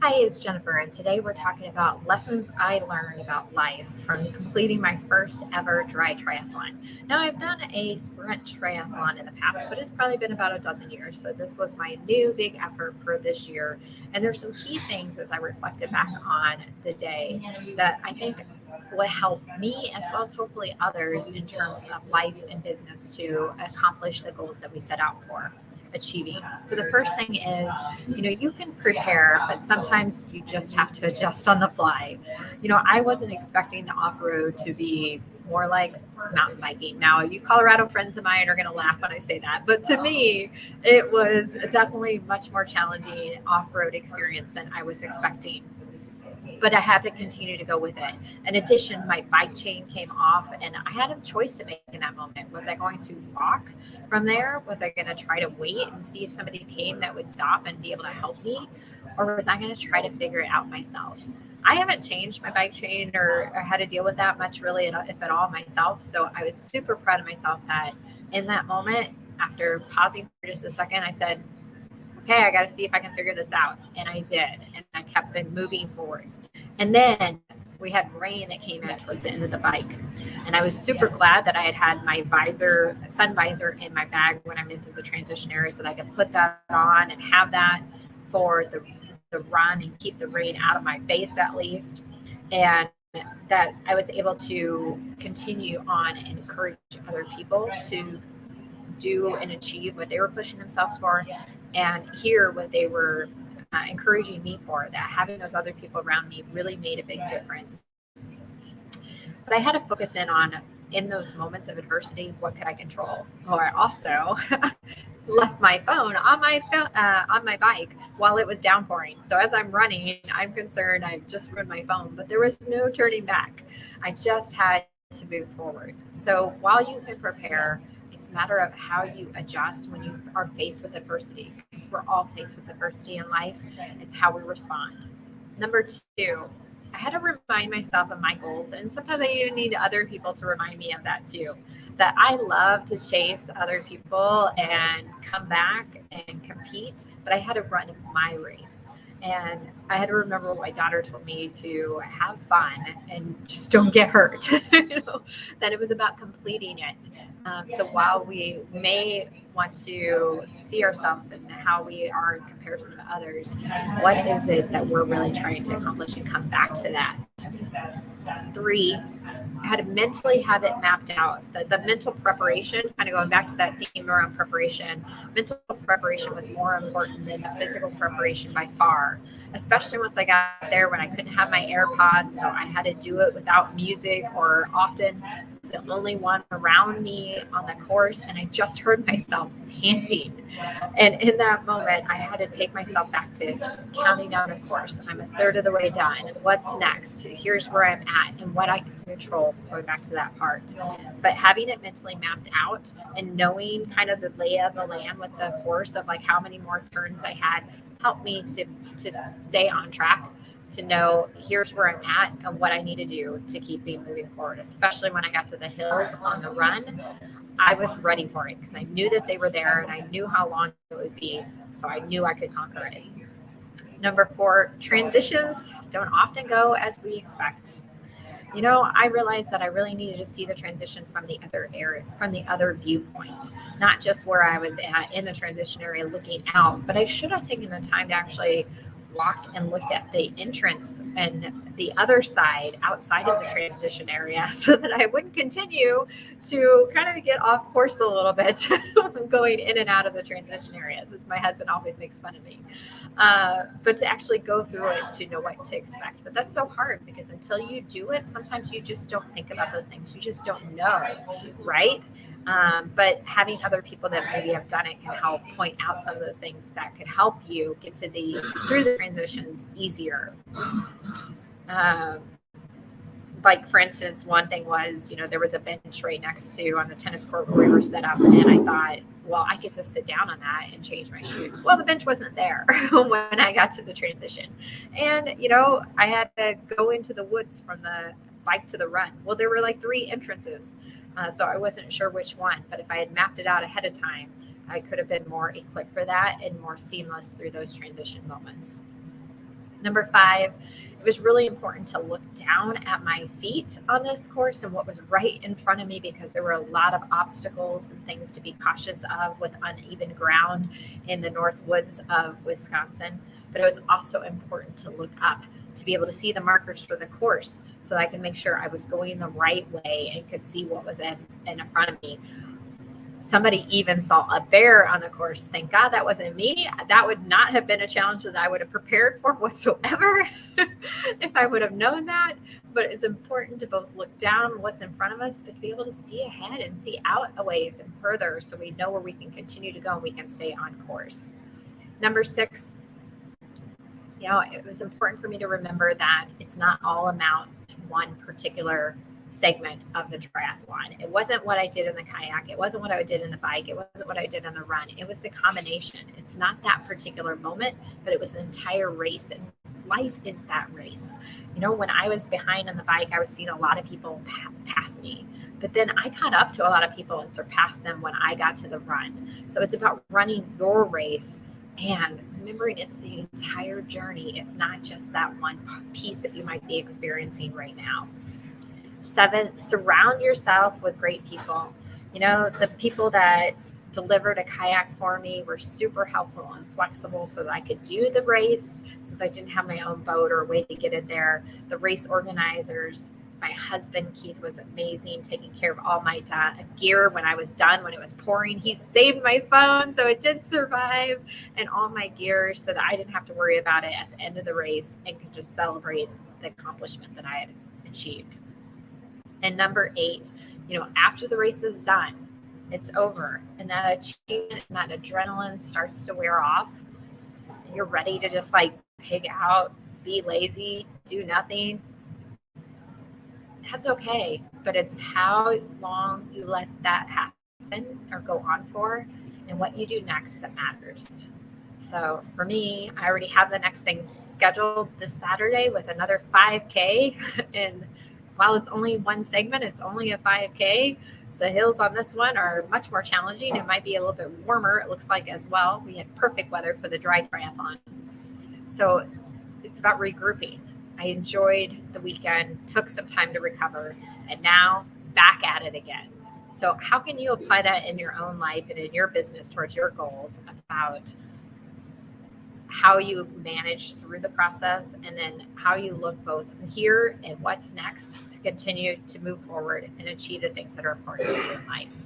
Hi, it's Jennifer, and today we're talking about lessons I learned about life from completing my first ever dry triathlon. Now, I've done a sprint triathlon in the past, but it's probably been about a dozen years. So, this was my new big effort for this year. And there's some key things as I reflected back on the day that I think will help me as well as hopefully others in terms of life and business to accomplish the goals that we set out for achieving. So the first thing is, you can prepare, but sometimes you just have to adjust on the fly. I wasn't expecting the off road to be more like mountain biking. Now, you Colorado friends of mine are going to laugh when I say that, but to me, it was definitely much more challenging off road experience than I was expecting, but I had to continue to go with it. In addition, my bike chain came off, and I had a choice to make in that moment. Was I going to walk from there? Was I going to try to wait and see if somebody came that would stop and be able to help me? Or was I going to try to figure it out myself? I haven't changed my bike chain or had to deal with that much, really, if at all, myself. So I was super proud of myself that in that moment, after pausing for just a second, I said, okay, I got to see if I can figure this out. And I did. And I kept moving forward. And then we had rain that came in towards the end of the bike. And I was super glad that I had my sun visor in my bag when I'm into the transition area so that I could put that on and have that for the run and keep the rain out of my face at least. And that I was able to continue on and encourage other people to do and achieve what they were pushing themselves for and hear what they were encouraging me for, that having those other people around me really made a big difference. But I had to focus in those moments of adversity, what could I control? Or I also left my phone on my bike while it was downpouring. So as I'm running, I'm concerned I've just ruined my phone, but there was no turning back. I just had to move forward. So while you can prepare, it's a matter of how you adjust when you are faced with adversity, because we're all faced with adversity in life. It's how we respond. Number two, I had to remind myself of my goals, and sometimes I even need other people to remind me of that too. That I love to chase other people and come back and compete, but I had to run my race. And I had to remember what my daughter told me to have fun and just don't get hurt. That it was about completing it. So while we may want to see ourselves and how we are in comparison to others, what is it that we're really trying to accomplish and come back to that? Three, I had to mentally have it mapped out. The mental preparation, kind of going back to that theme around preparation, mental preparation was more important than the physical preparation by far, especially once I got there when I couldn't have my AirPods. So I had to do it without music, or often was the only one around me on the course. And I just heard myself panting. And in that moment, I had to take myself back to just counting down the course. I'm a third of the way done. What's next? Here's where I'm at and what I can control, going back to that part. But having it mentally mapped out and knowing kind of the lay of the land with the course of like how many more turns I had helped me to stay on track, to know here's where I'm at and what I need to do to keep me moving forward, especially when I got to the hills on the run. I was ready for it because I knew that they were there and I knew how long it would be. So I knew I could conquer it. Number four, transitions don't often go as we expect. I realized that I really needed to see the transition from the other area, from the other viewpoint, not just where I was at in the transition area looking out, but I should have taken the time to actually walked and looked at the entrance and the other side outside of the transition area so that I wouldn't continue to kind of get off course a little bit going in and out of the transition areas, as my husband always makes fun of me. But to actually go through it to know what to expect. But that's so hard because until you do it, sometimes you just don't think about those things. You just don't know, right? But having other people that maybe have done it can help point out some of those things that could help you get to through the transitions easier. Um, like for instance, one thing was, there was a bench right next to on the tennis court where we were set up, and I thought, well, I could just sit down on that and change my shoes. Well, the bench wasn't there when I got to the transition, and I had to go into the woods from the bike to the run. Well, there were like 3 entrances, so I wasn't sure which one. But if I had mapped it out ahead of time, I could have been more equipped for that and more seamless through those transition moments. Number 5, it was really important to look down at my feet on this course and what was right in front of me, because there were a lot of obstacles and things to be cautious of with uneven ground in the north woods of Wisconsin. But it was also important to look up to be able to see the markers for the course so that I could make sure I was going the right way and could see what was in front of me. Somebody even saw a bear on the course. Thank God that wasn't me. That would not have been a challenge that I would have prepared for whatsoever if I would have known that. But it's important to both look down what's in front of us, but to be able to see ahead and see out a ways and further so we know where we can continue to go and we can stay on course. Number 6, it was important for me to remember that it's not all about one particular segment of the triathlon. It wasn't what I did in the kayak. It wasn't what I did in the bike. It wasn't what I did on the run. It was the combination. It's not that particular moment, but it was the entire race. And life is that race. When I was behind on the bike, I was seeing a lot of people pass me. But then I caught up to a lot of people and surpassed them when I got to the run. So it's about running your race and remembering it's the entire journey. It's not just that one piece that you might be experiencing right now. 7, surround yourself with great people. The people that delivered a kayak for me were super helpful and flexible so that I could do the race since I didn't have my own boat or a way to get it there. The race organizers, my husband, Keith, was amazing, taking care of all my gear when I was done, when it was pouring. He saved my phone, so it did survive, and all my gear so that I didn't have to worry about it at the end of the race and could just celebrate the accomplishment that I had achieved. And number 8, after the race is done, it's over, and that achievement and that adrenaline starts to wear off, and you're ready to just pig out, be lazy, do nothing. That's okay, but it's how long you let that happen or go on for and what you do next that matters. So for me, I already have the next thing scheduled this Saturday with another 5K. And while it's only one segment, it's only a 5K. The hills on this one are much more challenging. It might be a little bit warmer, it looks like, as well. We had perfect weather for the Dry Triathlon. So it's about regrouping. I enjoyed the weekend, took some time to recover, and now back at it again. So how can you apply that in your own life and in your business towards your goals, about how you manage through the process, and then how you look both here and what's next to continue to move forward and achieve the things that are important in your life?